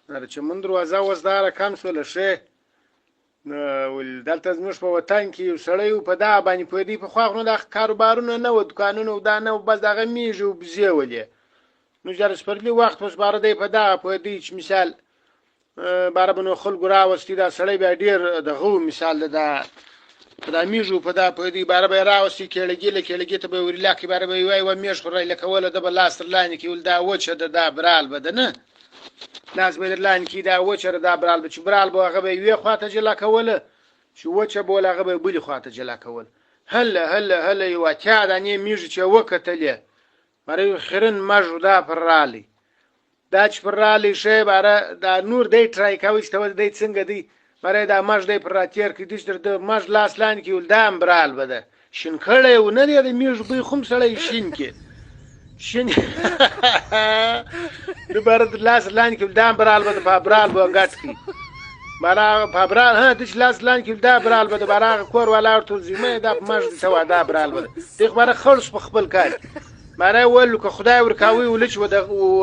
د چمن دروازه اوس دا رقم شوله ښې دلته زموږ په وطن کې یو سړی و په دغه باندې پوهېدی پخوا خو نو دا کاروبارونه نه وو دوکانونه و دا نه و بس دغه میږې و بزې ولې نو چې د سپرلي وخت اوس باره دی په دغه پوهېدی چې مثال باره به نو خلکو راوستي دا سړی بیا ډېر دغه و مثال دا په دا میږو په دا پوهېدی باره به یې راوستي کېړګي له کېړګي ته به یې ورلاکې باره به یې وایي یوه میږ خو رایله کوله ده به لاس تر لاندې کړي ول دا وچه ده دا برال به ده نه لاس به یې در لاندې کړي دا وچه ده دا برال به چې برال به هغه به یې یوې خوا ته جلا کوله چې وچه به ول هغه به یې بلې خوا ته جلا کول هله هله هله یوه اتیا دانې میږې چې یې وکتلې باره یو خیرن مږ دا پر رالی دا چې پر رالی ښې باره دا نور دی ټرای کوي چې ته دی څنګه دی باره دا مږ دی پر راتېر کړي داسې د مږ لاس لاندې کړي ول دا هم برال به ده شین کړی و نه دی د میږ بوی خو هم سړی شین کړي شین نو باره د لاس لاندې کړي دا هم برال به ده په برال به ګټ کړي باره په برال ها داسې لاس لاندې کړي دا برال به ده باره هغه کور والا ورته وځي مه دا په مږ دې ته دا برال به ده دی خو باره خړس په خپل کار باره یې ویل که خدای ورکوي ولې چې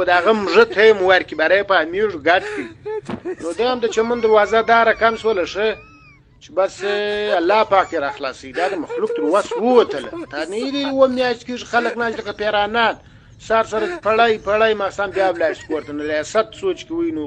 د هغه مږه ته یې ورکړي باره یې په میږ ګډ کړي نو دی هم د چمن دروازه دا رقم شوله ښه چې بس الله پاک یې راخلاصوي دا د مخلوق تر وس ووتله تا نه یې اووه میاشتې کېږي خلک ناست لکه پیرانان سهار سره پړی پړی ماښام بیا ولاړ شي کور ته نو ریاست سوچ کوي نو